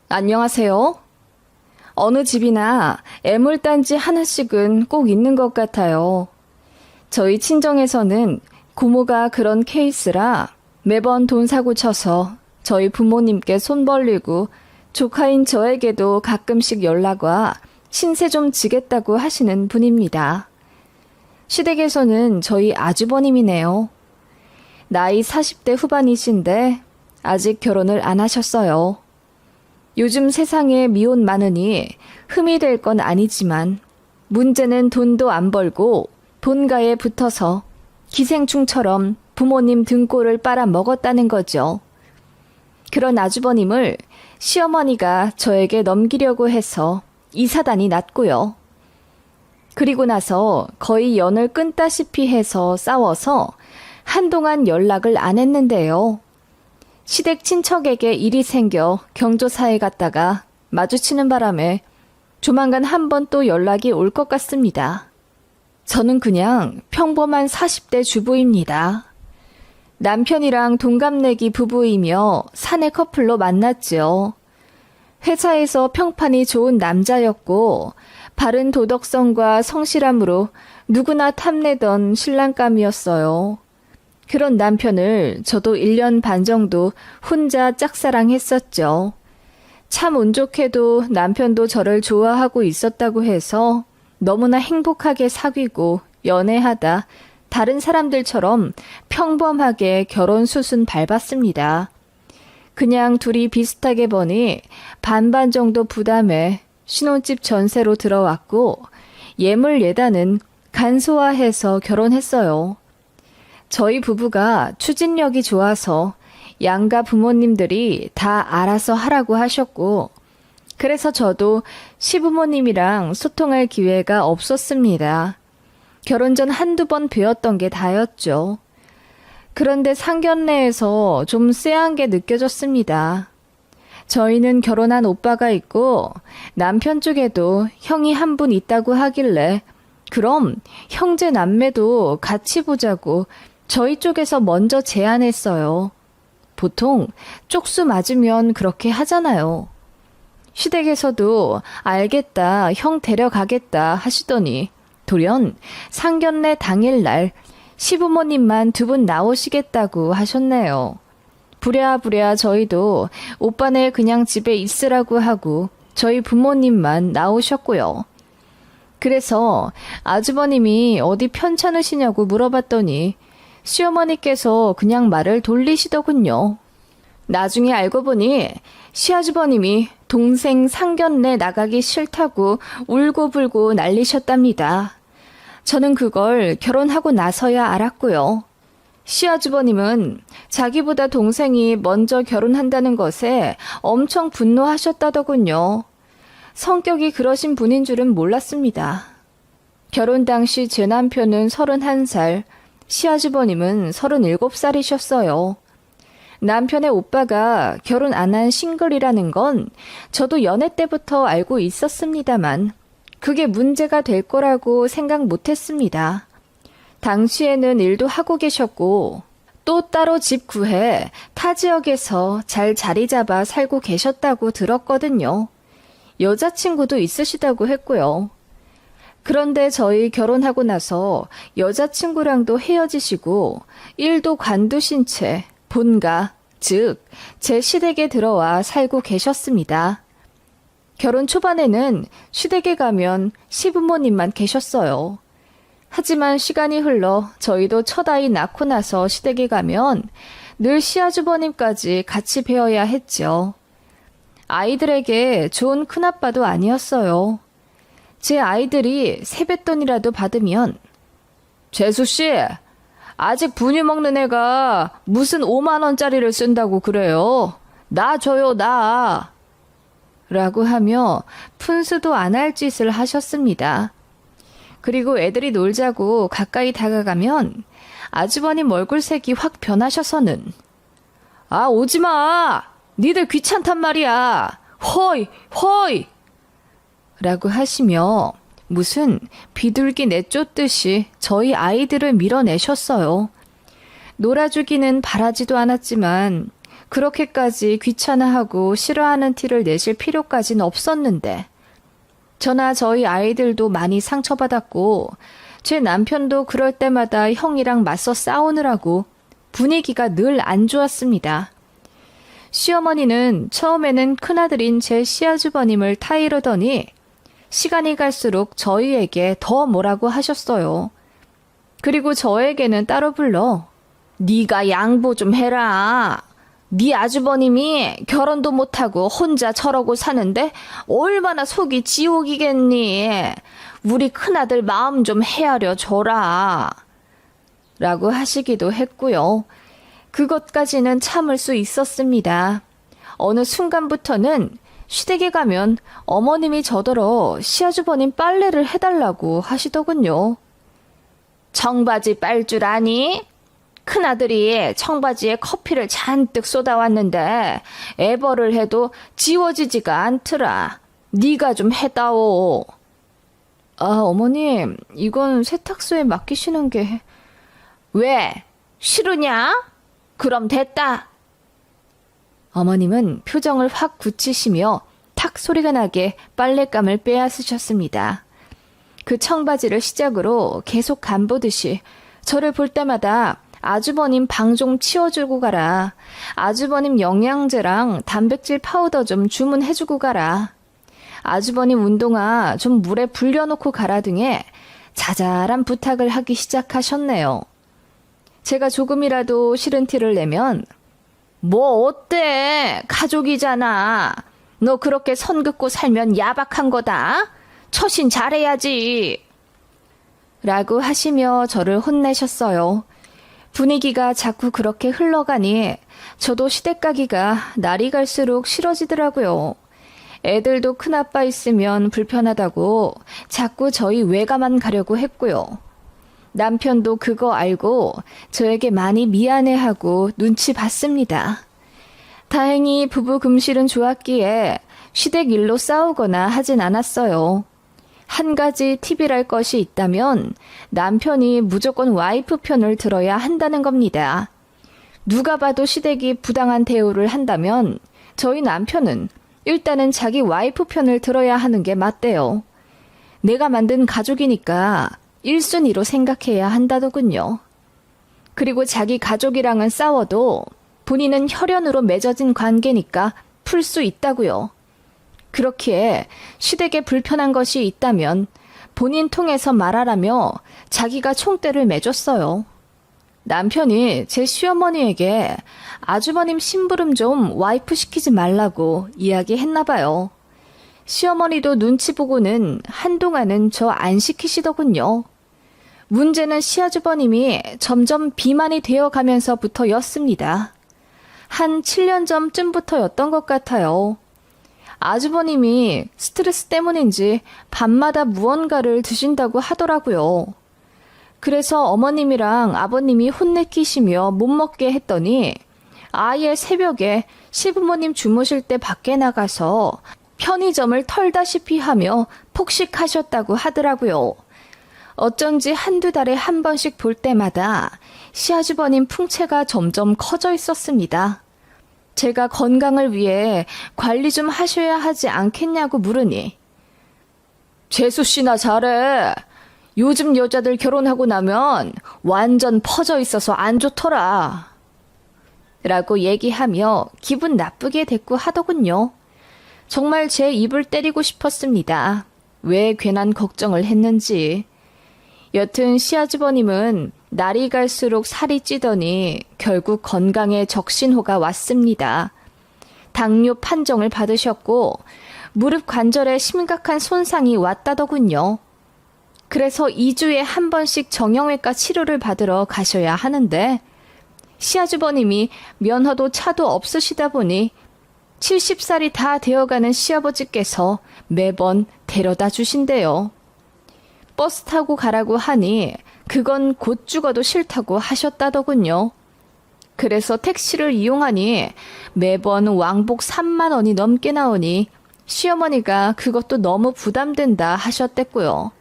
안녕하세요. 어느 집이나 애물단지 하나씩은 꼭 있는 것 같아요. 저희 친정에서는 고모가 그런 케이스라 매번 돈 사고 쳐서 저희 부모님께 손 벌리고 조카인 저에게도 가끔씩 연락 와 신세 좀 지겠다고 하시는 분입니다. 시댁에서는 저희 아주버님이네요. 나이 40대 후반이신데 아직 결혼을 안 하셨어요. 요즘 세상에 미혼 많으니 흠이 될 건 아니지만 문제는 돈도 안 벌고 본가에 붙어서 기생충처럼 부모님 등골을 빨아먹었다는 거죠. 그런 아주버님을 시어머니가 저에게 넘기려고 해서 이 사단이 났고요. 그리고 나서 거의 연을 끊다시피 해서 싸워서 한동안 연락을 안 했는데요. 시댁 친척에게 일이 생겨 경조사에 갔다가 마주치는 바람에 조만간 한 번 또 연락이 올 것 같습니다. 저는 그냥 평범한 40대 주부입니다. 남편이랑 동갑내기 부부이며 사내 커플로 만났죠. 회사에서 평판이 좋은 남자였고 바른 도덕성과 성실함으로 누구나 탐내던 신랑감이었어요. 그런 남편을 저도 1년 반 정도 혼자 짝사랑했었죠. 참 운 좋게도 남편도 저를 좋아하고 있었다고 해서 너무나 행복하게 사귀고 연애하다 다른 사람들처럼 평범하게 결혼 수순 밟았습니다. 그냥 둘이 비슷하게 버니 반반 정도 부담해 신혼집 전세로 들어왔고 예물 예단은 간소화해서 결혼했어요. 저희 부부가 추진력이 좋아서 양가 부모님들이 다 알아서 하라고 하셨고 그래서 저도 시부모님이랑 소통할 기회가 없었습니다. 결혼 전 한두 번 뵈었던 게 다였죠. 그런데 상견례에서 좀 쎄한 게 느껴졌습니다. 저희는 결혼한 오빠가 있고 남편 쪽에도 형이 한 분 있다고 하길래 그럼 형제 남매도 같이 보자고 저희 쪽에서 먼저 제안했어요. 보통 쪽수 맞으면 그렇게 하잖아요. 시댁에서도 알겠다, 형 데려가겠다 하시더니 돌연 상견례 당일날 시부모님만 두 분 나오시겠다고 하셨네요. 부랴부랴 저희도 오빠네 그냥 집에 있으라고 하고 저희 부모님만 나오셨고요. 그래서 아주버님이 어디 편찮으시냐고 물어봤더니 시어머니께서 그냥 말을 돌리시더군요. 나중에 알고 보니 시아주버님이 동생 상견례 나가기 싫다고 울고불고 난리셨답니다. 저는 그걸 결혼하고 나서야 알았고요. 시아주버님은 자기보다 동생이 먼저 결혼한다는 것에 엄청 분노하셨다더군요. 성격이 그러신 분인 줄은 몰랐습니다. 결혼 당시 제 남편은 31살, 시아주버님은 37살이셨어요. 남편의 오빠가 결혼 안 한 싱글이라는 건 저도 연애 때부터 알고 있었습니다만 그게 문제가 될 거라고 생각 못했습니다. 당시에는 일도 하고 계셨고 또 따로 집 구해 타 지역에서 잘 자리 잡아 살고 계셨다고 들었거든요. 여자친구도 있으시다고 했고요. 그런데 저희 결혼하고 나서 여자친구랑도 헤어지시고 일도 관두신 채 본가, 즉 제 시댁에 들어와 살고 계셨습니다. 결혼 초반에는 시댁에 가면 시부모님만 계셨어요. 하지만 시간이 흘러 저희도 첫 아이 낳고 나서 시댁에 가면 늘 시아주버님까지 같이 배워야 했죠. 아이들에게 좋은 큰아빠도 아니었어요. 제 아이들이 세뱃돈이라도 받으면 재수씨, 아직 분유 먹는 애가 무슨 5만 원짜리를 쓴다고 그래요. 나 줘요, 나. 라고 하며 푼수도 안 할 짓을 하셨습니다. 그리고 애들이 놀자고 가까이 다가가면 아주버님 얼굴색이 확 변하셔서는 아, 오지마! 니들 귀찮단 말이야! 허이! 허이! 라고 하시며 무슨 비둘기 내쫓듯이 저희 아이들을 밀어내셨어요. 놀아주기는 바라지도 않았지만 그렇게까지 귀찮아하고 싫어하는 티를 내실 필요까진 없었는데 저나 저희 아이들도 많이 상처받았고 제 남편도 그럴 때마다 형이랑 맞서 싸우느라고 분위기가 늘 안 좋았습니다. 시어머니는 처음에는 큰아들인 제 시아주버님을 타이르더니 시간이 갈수록 저희에게 더 뭐라고 하셨어요. 그리고 저에게는 따로 불러 네가 양보 좀 해라. 네 아주버님이 결혼도 못하고 혼자 저러고 사는데 얼마나 속이 지옥이겠니. 우리 큰아들 마음 좀 헤아려 줘라. 라고 하시기도 했고요. 그것까지는 참을 수 있었습니다. 어느 순간부터는 시댁에 가면 어머님이 저더러 시아주버님 빨래를 해달라고 하시더군요. 청바지 빨 줄 아니? 큰아들이 청바지에 커피를 잔뜩 쏟아왔는데 애벌을 해도 지워지지가 않더라. 네가 좀 해다오. 아, 어머님, 이건 세탁소에 맡기시는 게... 왜? 싫으냐? 그럼 됐다. 어머님은 표정을 확 굳히시며 탁 소리가 나게 빨랫감을 빼앗으셨습니다. 그 청바지를 시작으로 계속 간보듯이 저를 볼 때마다 아주버님 방 좀 치워주고 가라. 아주버님 영양제랑 단백질 파우더 좀 주문해주고 가라. 아주버님 운동화 좀 물에 불려놓고 가라 등의 자잘한 부탁을 하기 시작하셨네요. 제가 조금이라도 싫은 티를 내면 뭐 어때? 가족이잖아. 너 그렇게 선 긋고 살면 야박한 거다. 처신 잘해야지. 라고 하시며 저를 혼내셨어요. 분위기가 자꾸 그렇게 흘러가니 저도 시댁 가기가 날이 갈수록 싫어지더라고요. 애들도 큰아빠 있으면 불편하다고 자꾸 저희 외가만 가려고 했고요. 남편도 그거 알고 저에게 많이 미안해하고 눈치 봤습니다. 다행히 부부 금실은 좋았기에 시댁 일로 싸우거나 하진 않았어요. 한 가지 팁이랄 것이 있다면 남편이 무조건 와이프 편을 들어야 한다는 겁니다. 누가 봐도 시댁이 부당한 대우를 한다면 저희 남편은 일단은 자기 와이프 편을 들어야 하는 게 맞대요. 내가 만든 가족이니까 1순위로 생각해야 한다더군요. 그리고 자기 가족이랑은 싸워도 본인은 혈연으로 맺어진 관계니까 풀 수 있다고요. 그렇기에 시댁에 불편한 것이 있다면 본인 통해서 말하라며 자기가 총대를 매줬어요. 남편이 제 시어머니에게 아주버님 심부름 좀 와이프 시키지 말라고 이야기했나 봐요. 시어머니도 눈치 보고는 한동안은 저 안 시키시더군요. 문제는 시아주버님이 점점 비만이 되어가면서부터였습니다. 한 7년 전쯤부터였던 것 같아요. 아주버님이 스트레스 때문인지 밤마다 무언가를 드신다고 하더라고요. 그래서 어머님이랑 아버님이 혼내키시며 못 먹게 했더니 아예 새벽에 시부모님 주무실 때 밖에 나가서 편의점을 털다시피 하며 폭식하셨다고 하더라고요. 어쩐지 한두 달에 한 번씩 볼 때마다 시아주버님 풍채가 점점 커져 있었습니다. 제가 건강을 위해 관리 좀 하셔야 하지 않겠냐고 물으니 재수씨나 잘해. 요즘 여자들 결혼하고 나면 완전 퍼져 있어서 안 좋더라. 라고 얘기하며 기분 나쁘게 대꾸 하더군요. 정말 제 입을 때리고 싶었습니다. 왜 괜한 걱정을 했는지. 여튼 시아주버님은 날이 갈수록 살이 찌더니 결국 건강에 적신호가 왔습니다. 당뇨 판정을 받으셨고 무릎 관절에 심각한 손상이 왔다더군요. 그래서 2주에 한 번씩 정형외과 치료를 받으러 가셔야 하는데 시아주버님이 면허도 차도 없으시다 보니 70살이 다 되어가는 시아버지께서 매번 데려다 주신대요. 버스 타고 가라고 하니 그건 곧 죽어도 싫다고 하셨다더군요. 그래서 택시를 이용하니 매번 왕복 3만 원이 넘게 나오니 시어머니가 그것도 너무 부담된다 하셨댔고요.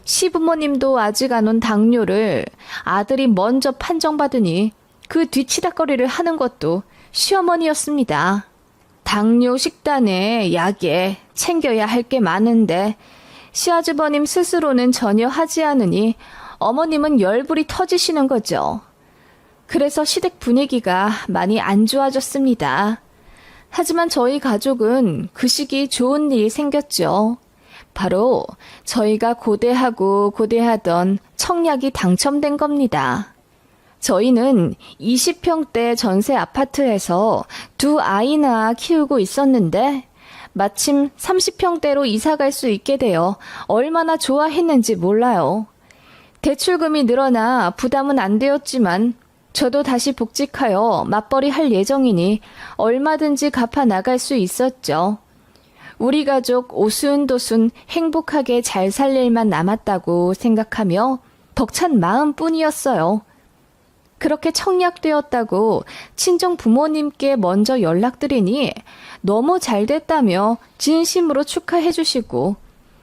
시부모님도 아직 안 온 당뇨를 아들이 먼저 판정받으니 그 뒤치다거리를 하는 것도 시어머니였습니다. 당뇨 식단에 약에 챙겨야 할 게 많은데 시아주버님 스스로는 전혀 하지 않으니 어머님은 열불이 터지시는 거죠. 그래서 시댁 분위기가 많이 안 좋아졌습니다. 하지만 저희 가족은 그 시기 좋은 일이 생겼죠. 바로 저희가 고대하던 청약이 당첨된 겁니다. 저희는 20평대 전세 아파트에서 두 아이나 키우고 있었는데 마침 30평대로 이사 갈 수 있게 되어 얼마나 좋아했는지 몰라요. 대출금이 늘어나 부담은 안 되었지만 저도 다시 복직하여 맞벌이 할 예정이니 얼마든지 갚아 나갈 수 있었죠. 우리 가족 오순도순 행복하게 잘 살 일만 남았다고 생각하며 벅찬 마음뿐이었어요. 그렇게 청약되었다고 친정 부모님께 먼저 연락드리니 너무 잘 됐다며 진심으로 축하해 주시고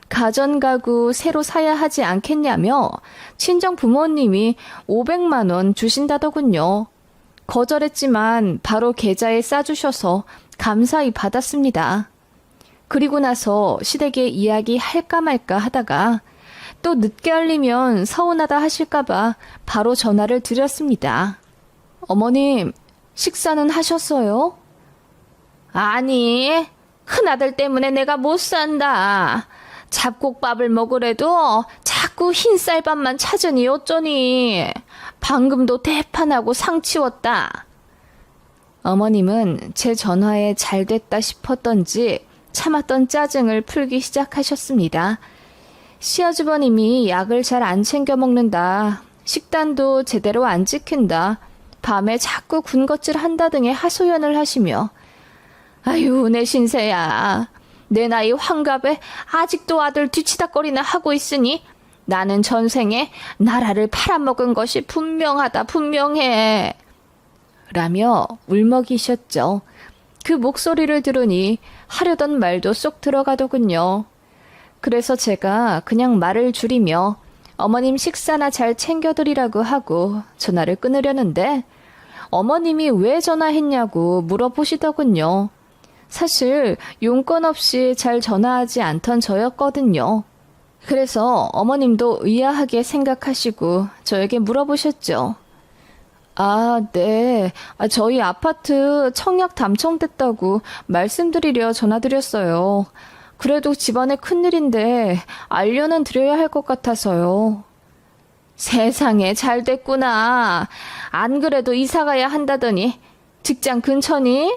가전가구 새로 사야 하지 않겠냐며 친정 부모님이 500만 원 주신다더군요. 거절했지만 바로 계좌에 싸주셔서 감사히 받았습니다. 그리고 나서 시댁에 이야기할까 말까 하다가 또 늦게 알리면 서운하다 하실까봐 바로 전화를 드렸습니다. 어머님, 식사는 하셨어요? 아니, 큰아들 때문에 내가 못 산다. 잡곡밥을 먹으래도 자꾸 흰쌀밥만 찾으니 어쩌니. 방금도 대판하고 상 치웠다. 어머님은 제 전화에 잘 됐다 싶었던지 참았던 짜증을 풀기 시작하셨습니다. 시아주버님이 약을 잘 안 챙겨 먹는다. 식단도 제대로 안 지킨다. 밤에 자꾸 군것질 한다 등의 하소연을 하시며 아유 내 신세야. 내 나이 환갑에 아직도 아들 뒤치다거리나 하고 있으니 나는 전생에 나라를 팔아먹은 것이 분명해. 라며 울먹이셨죠. 그 목소리를 들으니 하려던 말도 쏙 들어가더군요. 그래서 제가 그냥 말을 줄이며 어머님 식사나 잘 챙겨드리라고 하고 전화를 끊으려는데 어머님이 왜 전화했냐고 물어보시더군요. 사실 용건 없이 잘 전화하지 않던 저였거든요. 그래서 어머님도 의아하게 생각하시고 저에게 물어보셨죠. 아, 네. 저희 아파트 청약 당첨됐다고 말씀드리려 전화드렸어요. 그래도 집안에 큰일인데 알려는 드려야 할 것 같아서요. 세상에 잘 됐구나. 안 그래도 이사 가야 한다더니 직장 근처니?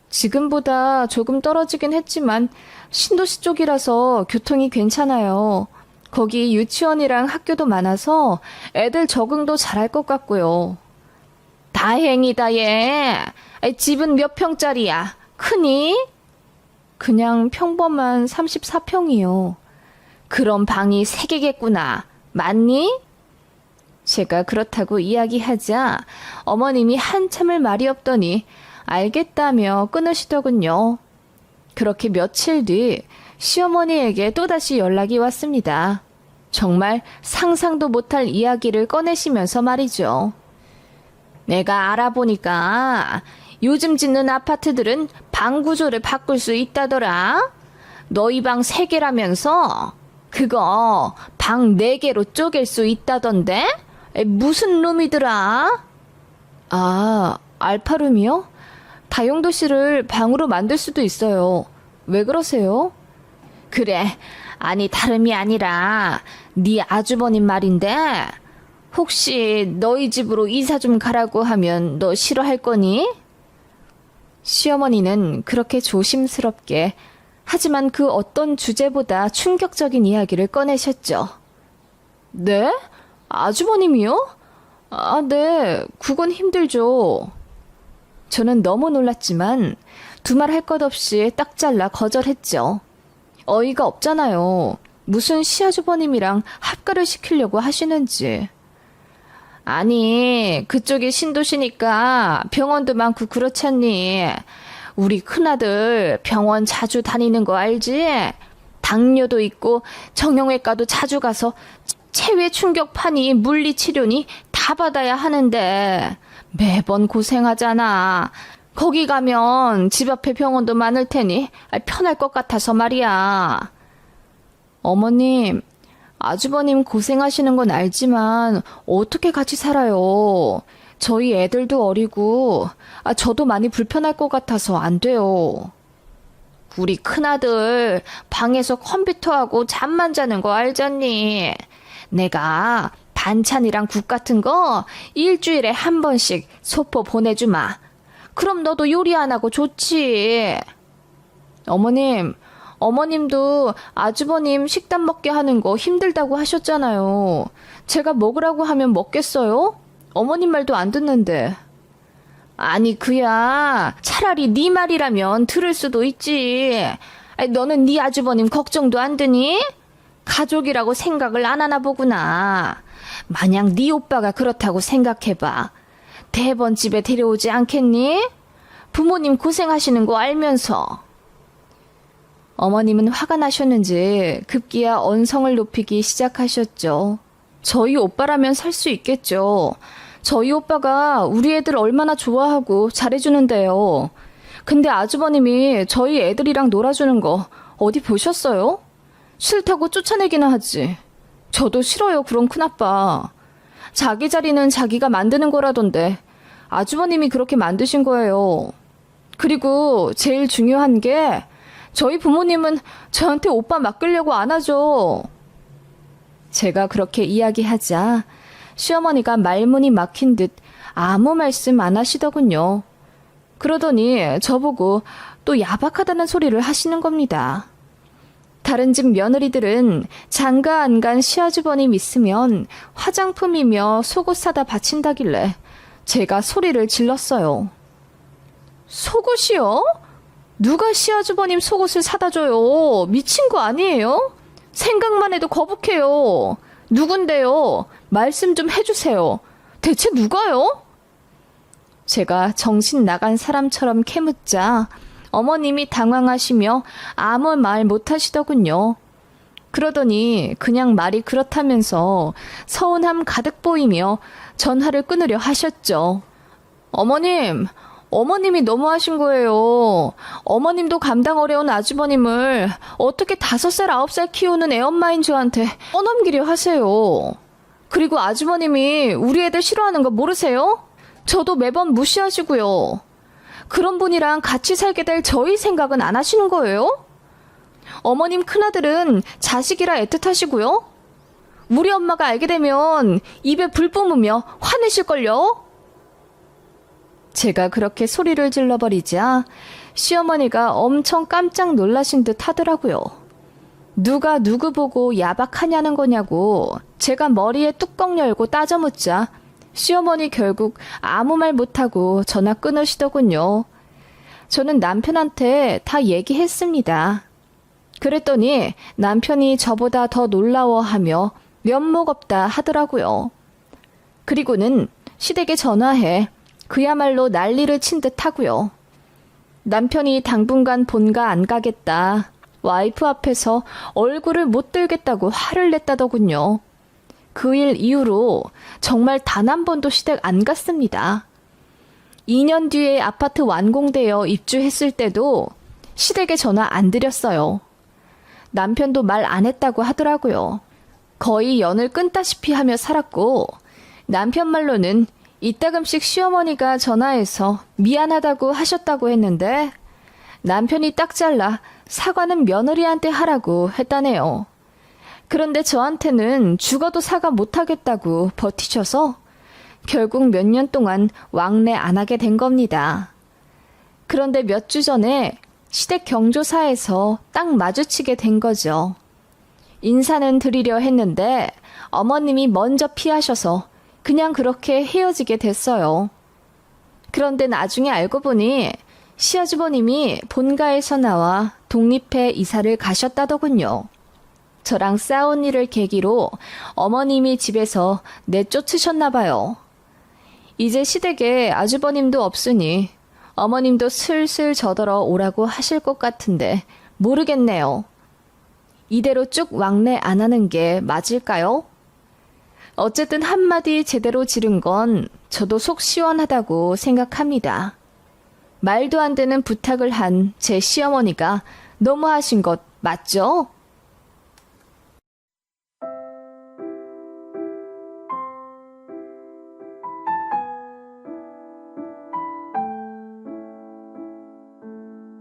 지금보다 조금 떨어지긴 했지만 신도시 쪽이라서 교통이 괜찮아요. 거기 유치원이랑 학교도 많아서 애들 적응도 잘할 것 같고요. 다행이다 얘. 집은 몇 평짜리야? 크니? 그냥 평범한 34평이요. 그럼 방이 3개겠구나. 맞니? 제가 그렇다고 이야기하자 어머님이 한참을 말이 없더니 알겠다며 끊으시더군요. 그렇게 며칠 뒤 시어머니에게 또다시 연락이 왔습니다. 정말 상상도 못할 이야기를 꺼내시면서 말이죠. 내가 알아보니까 요즘 짓는 아파트들은 방 구조를 바꿀 수 있다더라. 너희 방 3개라면서 그거 방 4개로 쪼갤 수 있다던데? 무슨 룸이더라? 아, 알파룸이요? 다용도실을 방으로 만들 수도 있어요. 왜 그러세요? 그래, 아니 다름이 아니라 네 아주버님 말인데 혹시 너희 집으로 이사 좀 가라고 하면 너 싫어할 거니? 시어머니는 그렇게 조심스럽게 하지만 그 어떤 주제보다 충격적인 이야기를 꺼내셨죠. 네? 아주버님이요? 아, 네. 그건 힘들죠. 저는 너무 놀랐지만 두말 할 것 없이 딱 잘라 거절했죠. 어이가 없잖아요. 무슨 시아주버님이랑 합가를 시키려고 하시는지. 아니, 그쪽이 신도시니까 병원도 많고 그렇잖니. 우리 큰아들 병원 자주 다니는 거 알지? 당뇨도 있고 정형외과도 자주 가서 체외 충격파니 물리치료니 다 받아야 하는데 매번 고생하잖아. 거기 가면 집 앞에 병원도 많을 테니 편할 것 같아서 말이야. 어머님, 아주버님 고생하시는 건 알지만 어떻게 같이 살아요? 저희 애들도 어리고 저도 많이 불편할 것 같아서 안 돼요. 우리 큰아들 방에서 컴퓨터하고 잠만 자는 거 알잖니? 내가 반찬이랑 국 같은 거 일주일에 한 번씩 소포 보내주마. 그럼 너도 요리 안 하고 좋지. 어머님도 아주버님 식단 먹게 하는 거 힘들다고 하셨잖아요. 제가 먹으라고 하면 먹겠어요? 어머님 말도 안 듣는데. 아니 그야 차라리 네 말이라면 들을 수도 있지. 너는 네 아주버님 걱정도 안 드니? 가족이라고 생각을 안 하나 보구나. 만약 네 오빠가 그렇다고 생각해봐. 대번 집에 데려오지 않겠니? 부모님 고생하시는 거 알면서. 어머님은 화가 나셨는지 급기야 언성을 높이기 시작하셨죠. 저희 오빠라면 살 수 있겠죠. 저희 오빠가 우리 애들 얼마나 좋아하고 잘해주는데요. 근데 아주버님이 저희 애들이랑 놀아주는 거 어디 보셨어요? 싫다고 쫓아내기나 하지. 저도 싫어요, 그런 큰아빠. 자기 자리는 자기가 만드는 거라던데 아주버님이 그렇게 만드신 거예요. 그리고 제일 중요한 게 저희 부모님은 저한테 오빠 맡기려고 안 하죠. 제가 그렇게 이야기하자 시어머니가 말문이 막힌 듯 아무 말씀 안 하시더군요. 그러더니 저보고 또 야박하다는 소리를 하시는 겁니다. 다른 집 며느리들은 장가 안 간 시아주버님 있으면 화장품이며 속옷 사다 바친다길래 제가 소리를 질렀어요. 속옷이요? 누가 시아주버님 속옷을 사다 줘요? 미친 거 아니에요? 생각만 해도 거북해요. 누군데요? 말씀 좀 해주세요. 대체 누가요? 제가 정신 나간 사람처럼 캐묻자 어머님이 당황하시며 아무 말 못하시더군요. 그러더니 그냥 말이 그렇다면서 서운함 가득 보이며 전화를 끊으려 하셨죠. 어머님이 너무하신 거예요. 어머님도 감당 어려운 아주버님을 어떻게 5살, 9살 키우는 애엄마인 저한테 떠넘기려 하세요. 그리고 아주버님이 우리 애들 싫어하는 거 모르세요? 저도 매번 무시하시고요. 그런 분이랑 같이 살게 될 저희 생각은 안 하시는 거예요? 어머님 큰아들은 자식이라 애틋하시고요. 우리 엄마가 알게 되면 입에 불 뿜으며 화내실걸요? 제가 그렇게 소리를 질러버리자 시어머니가 엄청 깜짝 놀라신 듯 하더라고요. 누가 누구 보고 야박하냐는 거냐고 제가 머리에 뚜껑 열고 따져 묻자 시어머니 결국 아무 말 못하고 전화 끊으시더군요. 저는 남편한테 다 얘기했습니다. 그랬더니 남편이 저보다 더 놀라워하며 면목 없다 하더라고요. 그리고는 시댁에 전화해 그야말로 난리를 친 듯 하고요. 남편이 당분간 본가 안 가겠다. 와이프 앞에서 얼굴을 못 들겠다고 화를 냈다더군요. 그 일 이후로 정말 단 한 번도 시댁 안 갔습니다. 2년 뒤에 아파트 완공되어 입주했을 때도 시댁에 전화 안 드렸어요. 남편도 말 안 했다고 하더라고요. 거의 연을 끊다시피 하며 살았고 남편 말로는 이따금씩 시어머니가 전화해서 미안하다고 하셨다고 했는데 남편이 딱 잘라 사과는 며느리한테 하라고 했다네요. 그런데 저한테는 죽어도 사과 못하겠다고 버티셔서 결국 몇 년 동안 왕래 안 하게 된 겁니다. 그런데 몇 주 전에 시댁 경조사에서 딱 마주치게 된 거죠. 인사는 드리려 했는데 어머님이 먼저 피하셔서 그냥 그렇게 헤어지게 됐어요. 그런데 나중에 알고 보니 시아주버님이 본가에서 나와 독립해 이사를 가셨다더군요. 저랑 싸운 일을 계기로 어머님이 집에서 내쫓으셨나 봐요. 이제 시댁에 아주버님도 없으니 어머님도 슬슬 저더러 오라고 하실 것 같은데 모르겠네요. 이대로 쭉 왕래 안 하는 게 맞을까요? 어쨌든 한마디 제대로 지른 건 저도 속 시원하다고 생각합니다. 말도 안 되는 부탁을 한 제 시어머니가 너무하신 것 맞죠?